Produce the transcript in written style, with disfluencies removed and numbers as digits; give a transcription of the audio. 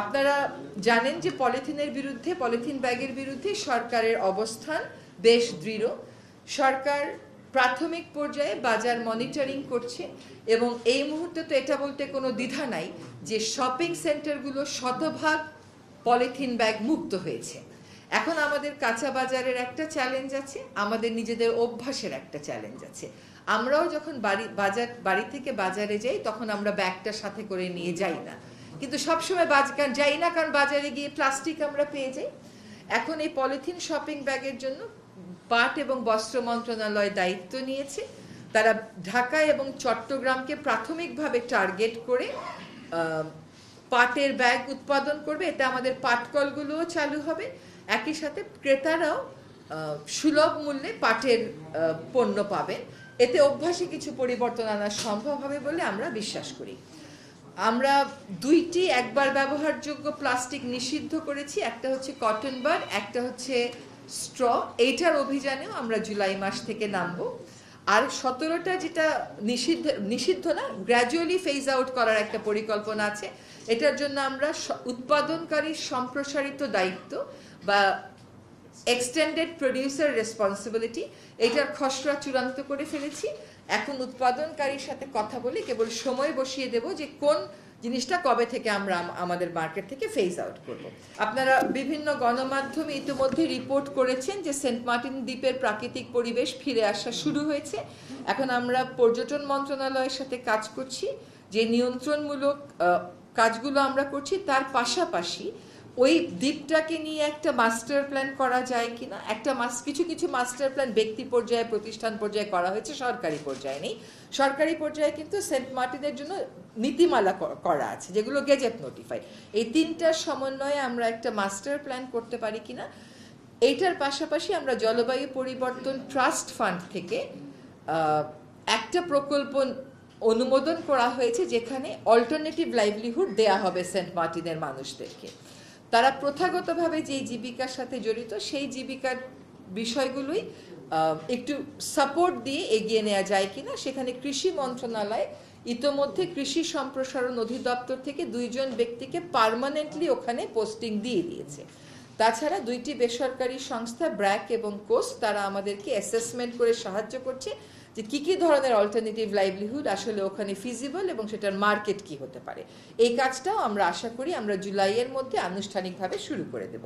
আপনারা জানেন যে পলিথিন ব্যাগের বিরুদ্ধে সরকারের অবস্থান বেশ দৃঢ়। সরকার প্রাথমিক পর্যায়ে বাজার মনিটরিং করছে এবং এই মুহূর্তে তো এটা বলতে কোনো দ্বিধা নাই যে শপিং সেন্টারগুলো শতভাগ পলিথিন ব্যাগ মুক্ত হয়েছে। এখন আমাদের কাঁচা বাজারের একটা চ্যালেঞ্জ আছে, আমাদের নিজেদের অভ্যাসের একটা চ্যালেঞ্জ আছে। আমরাও যখন বাড়ি থেকে বাজারে যাই তখন আমরা ব্যাগটা সাথে করে নিয়ে যাই না, কিন্তু সবসময় যাই না, কারণ বাজারে গিয়ে প্লাস্টিক আমরা পেয়ে যাই। এখন এই পলিথিন শপিং ব্যাগের জন্য পাট এবং বস্ত্র মন্ত্রণালয় দায়িত্ব নিয়েছে। তারা ঢাকা এবং চট্টগ্রামকে প্রাথমিকভাবে টার্গেট করে পাটের ব্যাগ উৎপাদন করবে। এতে আমাদের পাটকলগুলোও চালু হবে, একই সাথে ক্রেতারাও সুলভ মূল্যে পাটের পণ্য পাবেন। এতে অভ্যাসে কিছু পরিবর্তন আনা সম্ভব হবে বলে আমরা বিশ্বাস করি। আমরা 2টি একবার ব্যবহারযোগ্য প্লাস্টিক নিষিদ্ধ করেছি, একটা হচ্ছে কটন বাড, একটা হচ্ছে স্ট্র। এইটার অভিযানেও আমরা জুলাই মাস থেকে নামবো। আর 17টা যেটা নিষিদ্ধ না, গ্র্যাজুয়ালি ফেজ আউট করার একটা পরিকল্পনা আছে। এটার জন্য আমরা উৎপাদনকারীর সম্প্রসারিত দায়িত্ব বা এক্সটেন্ডেড প্রডিউসার রেসপন্সিবিলিটি এটার খসড়া চূড়ান্ত করে ফেলেছি। এখন উৎপাদনকারীর সাথে কথা বলে কেবল সময় বসিয়ে দেব যে কোন জিনিসটা কবে থেকে আমরা আমাদের মার্কেট থেকে ফেজ আউট করব। আপনারা বিভিন্ন গণমাধ্যমে ইতিমধ্যে রিপোর্ট করেছেন যে সেন্ট মার্টিন দ্বীপের প্রাকৃতিক পরিবেশ ফিরে আসা শুরু হয়েছে। এখন আমরা পর্যটন মন্ত্রণালয়ের সাথে কাজ করছি, যে নিয়ন্ত্রণমূলক কাজগুলো আমরা করছি, তার পাশাপাশি ওই দ্বীপটাকে নিয়ে একটা মাস্টার প্ল্যান করা যায় কিনা। কিছু মাস্টার প্ল্যান ব্যক্তি পর্যায়ে, প্রতিষ্ঠান পর্যায়ে করা হয়েছে, সরকারি পর্যায়ে নেই। সরকারি পর্যায়ে কিন্তু সেন্ট মার্টিনের জন্য নীতিমালা করা আছে, যেগুলো গেজেট নোটিফাইড। এই 3টার সমন্বয়ে আমরা একটা মাস্টার প্ল্যান করতে পারি কিনা। এইটার পাশাপাশি আমরা জলবায়ু পরিবর্তন ট্রাস্ট ফান্ড থেকে একটা প্রকল্প অনুমোদন করা হয়েছে, যেখানে অল্টারনেটিভ লাইভলিহুড দেয়া হবে সেন্ট মার্টিনের মানুষদেরকে। তারা প্রথাগতভাবে যেই জীবিকার সাথে জড়িত, সেই জীবিকার বিষয়গুলোই একটু সাপোর্ট দিয়ে এগিয়ে নেওয়া যায় কিনা। সেখানে কৃষি মন্ত্রণালয় ইতোমধ্যে কৃষি সম্প্রসারণ অধিদপ্তর থেকে 2 জন ব্যক্তিকে পার্মানেন্টলি ওখানে পোস্টিং দিয়ে দিয়েছে। তাছাড়া 2টি বেসরকারি সংস্থা ব্র্যাক এবং কোস্ট, তারা আমাদেরকে অ্যাসেসমেন্ট করে সাহায্য করছে যে কি ধরনের অল্টারনেটিভ লাইভলিহুড আসলে ওখানে ফিজিবল এবং সেটার মার্কেট কি হতে পারে। এই কাজটাও আমরা আশা করি আমরা জুলাইয়ের মধ্যে আনুষ্ঠানিকভাবে শুরু করে দেব।